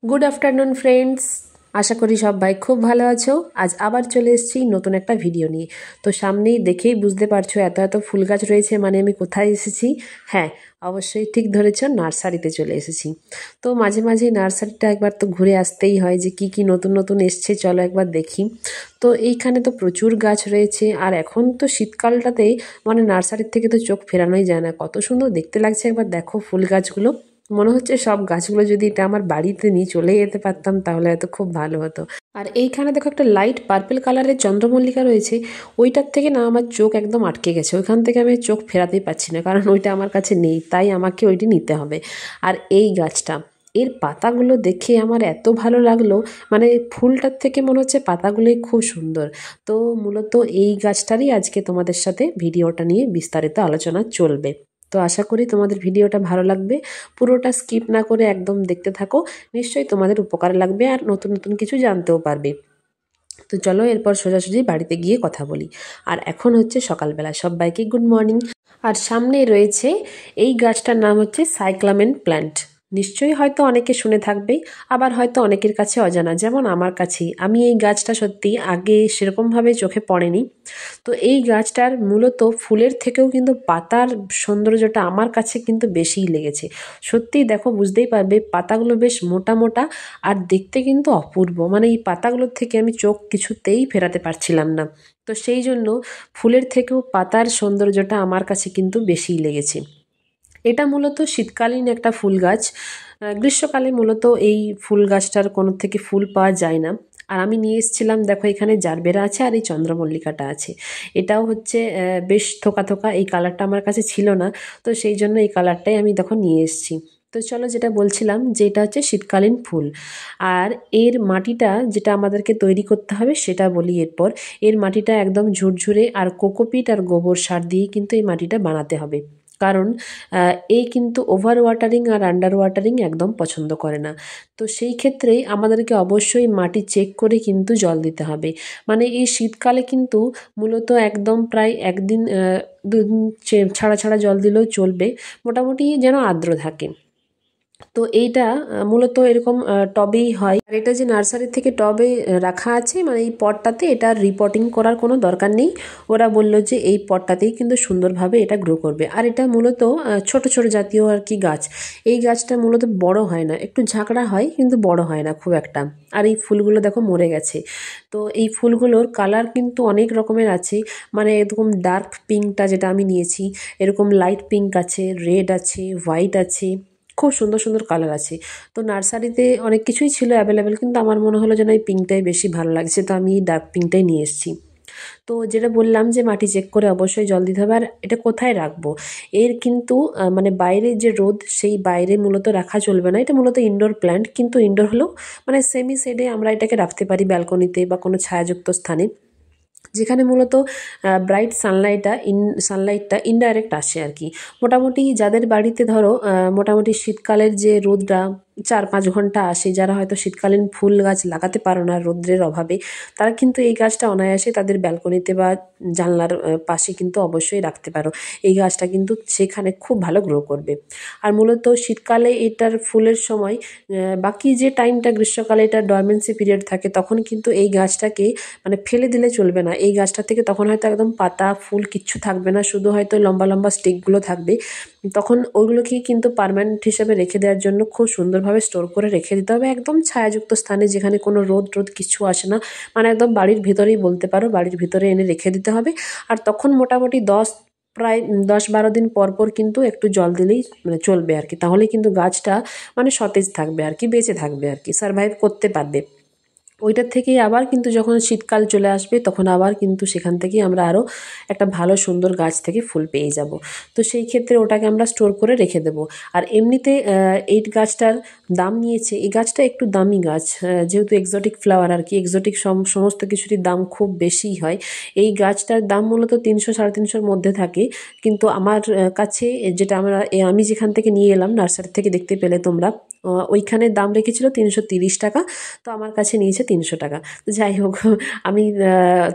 Good afternoon friends, আশা করি সবাই খুব ভালো আছো। আজ আবার চলে এসেছি নতুন একটা ভিডিও নিয়ে। তো সামনেই দেখেই বুঝতে পারছো এত এত ফুল গাছ রয়েছে, মানে আমি কোথায় এসেছি। হ্যাঁ, অবশ্যই ঠিক ধরেছ, নার্সারিতে চলে এসেছি। তো মাঝে মাঝে নার্সারিটা একবার তো ঘুরে আসতেই হয়, যে কি কি নতুন নতুন এসছে চলো একবার দেখি। তো এইখানে তো প্রচুর গাছ রয়েছে, আর এখন তো শীতকালটাতে মানে নার্সারির থেকে তো চোখ ফেরানোই যায় না, কত সুন্দর দেখতে লাগছে। একবার দেখো ফুল গাছগুলো, মনে হচ্ছে সব গাছগুলো যদি এটা আমার বাড়িতে নিয়ে চলে যেতে পারতাম তাহলে হয়তো খুব ভালো হতো। আর এইখানে দেখো একটা লাইট পার্পল কালারের চন্দ্রমল্লিকা রয়েছে, ওইটার থেকে না আমার চোখ একদম আটকে গেছে, ওইখান থেকে আমি চোখ ফেরাতেই পারছি না, কারণ ওইটা আমার কাছে নেই, তাই আমাকে ওইটি নিতে হবে। আর এই গাছটা, এর পাতাগুলো দেখে আমার এত ভালো লাগলো, মানে ফুলটার থেকে মনে হচ্ছে পাতাগুলোই খুব সুন্দর। তো মূলত এই গাছটারই আজকে তোমাদের সাথে ভিডিওটা নিয়ে বিস্তারিত আলোচনা চলবে। তো আশা করি তোমাদের ভিডিওটা ভালো লাগবে, পুরোটা স্কিপ না করে একদম দেখতে থাকো, নিশ্চয়ই তোমাদের উপকার লাগবে আর নতুন নতুন কিছু জানতেও পারবে। তো চলো এরপর সোজাসুজি বাড়িতে গিয়ে কথা বলি। আর এখন হচ্ছে সকালবেলা, সবাইকে গুড মর্নিং। আর সামনে রয়েছে এই গাছটার নাম হচ্ছে সাইক্লামেন প্ল্যান্ট। নিশ্চয়ই হয়তো অনেকে শুনে থাকবেই, আবার হয়তো অনেকের কাছে অজানা, যেমন আমার কাছেই। আমি এই গাছটা সত্যি আগে সেরকমভাবে চোখে পড়েনি। তো এই গাছটার মূলত ফুলের থেকেও কিন্তু পাতার সৌন্দর্যটা আমার কাছে কিন্তু বেশিই লেগেছে। সত্যিই দেখো, বুঝতেই পারবে পাতাগুলো বেশ মোটা মোটা, আর দেখতে কিন্তু অপূর্ব, মানে এই পাতাগুলোর থেকে আমি চোখ কিছুতেই ফেরাতে পারছিলাম না। তো সেই জন্য ফুলের থেকেও পাতার সৌন্দর্যটা আমার কাছে কিন্তু বেশিই লেগেছে। এটা মূলত শীতকালীন একটা ফুল গাছ। গ্রীষ্মকালে মূলত এই ফুল গাছটার কোনো থেকে ফুল পাওয়া যায় না। আর আমি নিয়ে এসেছিলাম, দেখো এখানে জারবেরা আছে আর এই চন্দ্রমল্লিকাটা আছে। এটাও হচ্ছে বেশ থোকা থোকা, এই কালারটা আমার কাছে ছিল না, তো সেই জন্য এই কালারটাই আমি দেখো নিয়ে এসেছি। তো চলো, যেটা বলছিলাম যে এটা হচ্ছে শীতকালীন ফুল। আর এর মাটিটা যেটা আমাদেরকে তৈরি করতে হবে সেটা বলি এরপর। এর মাটিটা একদম ঝুরঝুরে, আর কোকোপিট আর গোবর সার দিয়ে কিন্তু এই মাটিটা বানাতে হবে, কারণ এই কিন্তু ওভার ওয়াটারিং আর আন্ডার ওয়াটারিং একদম পছন্দ করে না। তো সেই ক্ষেত্রেই আমাদেরকে অবশ্যই মাটি চেক করে কিন্তু জল দিতে হবে। মানে এই শীতকালে কিন্তু মূলত একদম প্রায় একদিন দুদিন ছাড়া ছাড়া জল দিলেও চলবে, মোটামুটি যেন আর্দ্র থাকে। তো এইটা মূলত এরকম টবেই হয়। আর এটা যে নার্সারি থেকে টবে রাখা আছে, মানে এই পটটাতে এটা রিপোর্টিং করার কোনো দরকার নেই। ওরা বললো যে এই পটটাতেই কিন্তু সুন্দরভাবে এটা গ্রো করবে। আর এটা মূলত ছোট ছোট জাতীয় আর কি গাছ। এই গাছটা মূলত বড় হয় না, একটু ঝাঁকড়া হয় কিন্তু বড় হয় না খুব একটা। আর এই ফুলগুলো দেখো মরে গেছে। তো এই ফুলগুলোর কালার কিন্তু অনেক রকমের আছে, মানে এরকম ডার্ক পিঙ্কটা যেটা আমি নিয়েছি, এরকম লাইট পিঙ্ক আছে, রেড আছে, হোয়াইট আছে, খুব সুন্দর সুন্দর কালার আছে। তো নার্সারিতে অনেক কিছুই ছিল অ্যাভেলেবেল, কিন্তু আমার মনে হলো যেন এই পিঙ্কটাই বেশি ভালো লাগছে, তো আমি এই ডার্ক পিঙ্কটাই নিয়ে এসেছি। তো যেটা বললাম যে মাটি চেক করে অবশ্যই জল দিতে হবে। আর এটা কোথায় রাখবো, এর কিন্তু মানে বাইরে যে রোদ, সেই বাইরে মূলত রাখা চলবে না। এটা মূলত ইনডোর প্ল্যান্ট, কিন্তু ইনডোর হলেও মানে সেমি শেডে আমরা এটাকে রাখতে পারি, ব্যালকনিতে বা কোনো ছায়াযুক্ত স্থানে, যেখানে মূলত ব্রাইট সানলাইটটা ইনডাইরেক্ট আসে আর কি। মোটামুটি যাদের বাড়িতে ধরো মোটামুটি শীতকালের যে রোদটা 4-5 ঘন্টা আসে, যারা হয়তো শীতকালীন ফুল গাছ লাগাতে পারো না রোদ্রের অভাবে, তারা কিন্তু এই গাছটা অনায়াসে তাদের ব্যালকনিতে বা জানলার পাশে কিন্তু অবশ্যই রাখতে পারো। এই গাছটা কিন্তু সেখানে খুব ভালো গ্রো করবে। আর মূলত শীতকালে এটার ফুলের সময়, বাকি যে টাইমটা গ্রীষ্মকালে এটা ডরমেন্সি পিরিয়ড থাকে, তখন কিন্তু এই গাছটাকে মানে ফেলে দিলে চলবে না। এই গাছটা থেকে তখন হয়তো একদম পাতা ফুল কিচ্ছু থাকবে না, শুধু হয়তো লম্বা লম্বা স্টিকগুলো থাকবে। তখন ওইগুলোকেই কিন্তু পার্মানেন্ট হিসেবে রেখে দেওয়ার জন্য খুব সুন্দরভাবে স্টোর করে রেখে দিতে হবে, একদম ছায়াযুক্ত স্থানে, যেখানে কোনো রোদ কিছু আসে না, মানে একদম বাড়ির ভিতরেই বলতে পারো, বাড়ির ভিতরে এনে রেখে দিতে হবে। আর তখন মোটামুটি প্রায় 10-12 দিন পর পর কিন্তু একটু জল দিলেই মানে চলবে আর কি, তাহলে কিন্তু গাছটা মানে সতেজ থাকবে আর কি, বেঁচে থাকবে আর কি, সারভাইভ করতে পারবে। ওইটার থেকেই আবার কিন্তু যখন শীতকাল চলে আসবে, তখন আবার কিন্তু সেখান থেকেই আমরা আরও একটা ভালো সুন্দর গাছ থেকে ফুল পেয়ে যাব। তো সেই ক্ষেত্রে ওটাকে আমরা স্টোর করে রেখে দেবো। আর এমনিতে এই গাছটার দাম নিয়েছে, এই গাছটা একটু দামি গাছ, যেহেতু এক্সোটিক ফ্লাওয়ার আর কি, এক্সোটিক সমস্ত কিছুরই দাম খুব বেশিই হয়। এই গাছটার দাম মূলত 300-350-র মধ্যে থাকে, কিন্তু আমার কাছে যেটা আমি যেখান থেকে নিয়ে এলাম নার্সারি থেকে, দেখতে পেলে তোমরা, ওইখানে দাম রেখেছিল 330 টাকা, তো আমার কাছে নিয়েছে 300 টাকা। তো যাই হোক, আমি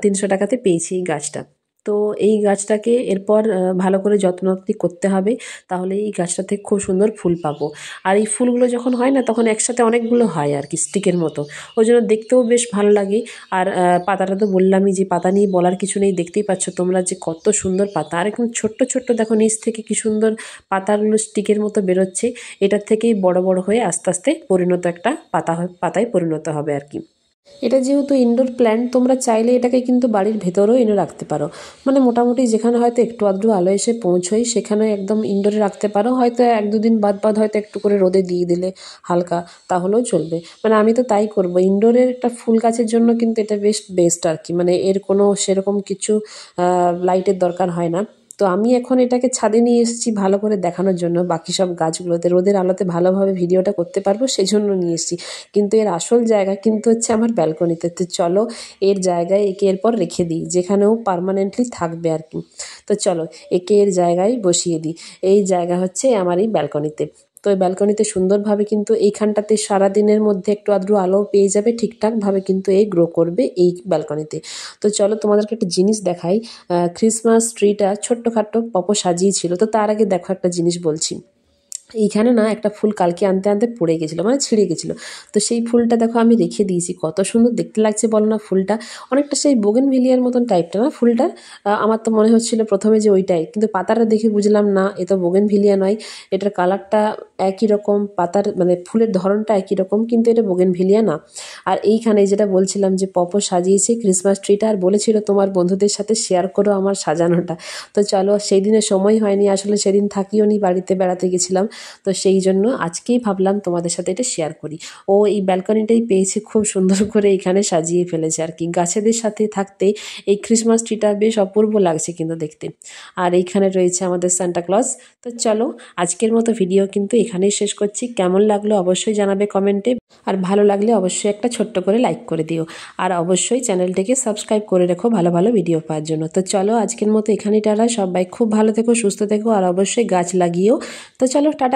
300 টাকাতে পেয়েছি এই গাছটা। তো এই গাছটাকে এরপর ভালো করে যত্নআত্তি করতে হবে, তাহলে এই গাছটা থেকে খুব সুন্দর ফুল পাবো। আর এই ফুলগুলো যখন হয় না তখন একসাথে অনেকগুলো হয় আর কি, স্টিকের মতো, ওই জন্য দেখতেও বেশ ভালো লাগে। আর পাতাটা তো বললামই যে পাতা নিয়ে বলার কিছু নেই, দেখতেই পাচ্ছ তোমরা যে কত সুন্দর পাতা, আর একদম ছোট্ট ছোট্ট দেখো নিচ থেকে কি সুন্দর পাতাগুলো স্টিকের মতো বেরোচ্ছে। এটার থেকেই বড় বড় হয়ে আস্তে আস্তে পরিণত একটা পাতায় পরিণত হবে আর কি। এটা যেহেতু ইনডোর প্ল্যান্ট, তোমরা চাইলে এটাকে কিন্তু বাড়ির ভেতরেও এনে রাখতে পারো, মানে মোটামুটি যেখানে হয়তো একটু আধটু আলো এসে পৌঁছোয় সেখানে একদম ইনডোরে রাখতে পারো, হয়তো 1-2 দিন বাদ বাদ হয়তো একটু করে রোদে দিয়ে দিলে হালকা, তাহলেও চলবে। মানে আমি তো তাই করব, ইনডোরের একটা ফুল গাছের জন্য কিন্তু এটা বেস্ট আর কি, মানে এর কোনো সেরকম কিছু লাইটের দরকার হয় না। তো আমি এখন এটাকে ছাদে নিয়ে এসেছি ভালো করে দেখানোর জন্য, বাকি সব গাছগুলোতে রোদের আলোতে ভালোভাবে ভিডিওটা করতে পারবো সেই জন্য নিয়ে এসেছি, কিন্তু এর আসল জায়গা কিন্তু হচ্ছে আমার ব্যালকনিতে। তো চলো এর জায়গায় একে এরপর রেখে দিই, যেখানেও পার্মানেন্টলি থাকবে আর কি। তো চলো একে এর জায়গায় বসিয়ে দিই। এই জায়গা হচ্ছে আমার এই ব্যালকনিতে। তো এই ব্যালকনিতে সুন্দরভাবে কিন্তু এইখানটাতে সারাদিনের মধ্যে একটু আধটু আলো পেয়ে যাবে, ঠিকঠাকভাবে কিন্তু এই গ্রো করবে এই ব্যালকনিতে। তো চলো তোমাদেরকে একটা জিনিস দেখাই। ক্রিসমাস ট্রিটা ছোট্টখাট্টো পপো সাজিয়েছিল, তো তার আগে দেখো একটা জিনিস বলছি। এইখানে না একটা ফুল কালকে আনতে আনতে পড়ে গেছিলো, মানে ছিঁড়ে গেছিলো। তো সেই ফুলটা দেখো আমি রেখে দিয়েছি, কত সুন্দর দেখতে লাগছে বলো না ফুলটা। অনেকটা সেই বোগেনভিলিয়ার মতন টাইপটা না ফুলটা, আমার তো মনে হচ্ছিলো প্রথমে যে ওইটাই, কিন্তু পাতাটা দেখে বুঝলাম না এ তো বোগেনভিলিয়া নয়, এটার কালারটা একই রকম, পাতার মানে ফুলের ধরনটা একই রকম, কিন্তু এটা বোগেনভিলিয়া না। আর এইখানে যেটা বলছিলাম যে পপো সাজিয়েছে ক্রিসমাস ট্রিটা, আর বলেছিল তোমার বন্ধুদের সাথে শেয়ার করো আমার সাজানোটা। তো চলো সেই দিনে সময় হয়নি, আসলে সেদিন থাকিও নি, বাড়িতে বেড়াতে গেছিলাম। তো সেই জন্য আজকেই ভাবলাম তোমাদের সাথে এটা শেয়ার করি। ও এই ব্যালকনিটাই পেয়েছে, খুব সুন্দর করে এখানে সাজিয়ে ফেলেছে আর কি, গাছেদের সাথে থাকতে এই ক্রিসমাস ট্রিটা বেশ অপূর্ব লাগছে কিন্তু দেখতে। আর এইখানে রয়েছে আমাদের সান্টা ক্লজ। তো চলো আজকের মতো ভিডিও কিন্তু এখানেই শেষ করছি, কেমন লাগলো অবশ্যই জানাবে কমেন্টে, আর ভালো লাগলে অবশ্যই একটা ছোট্ট করে লাইক করে দিও, আর অবশ্যই চ্যানেলটিকে সাবস্ক্রাইব করে রেখো ভালো ভালো ভিডিও পাওয়ার জন্য। তো চলো আজকের মতো এখানেই টাটা, সবাই খুব ভালো থেকো, সুস্থ থেকো, আর অবশ্যই গাছ লাগিও। তো চলো টাটা।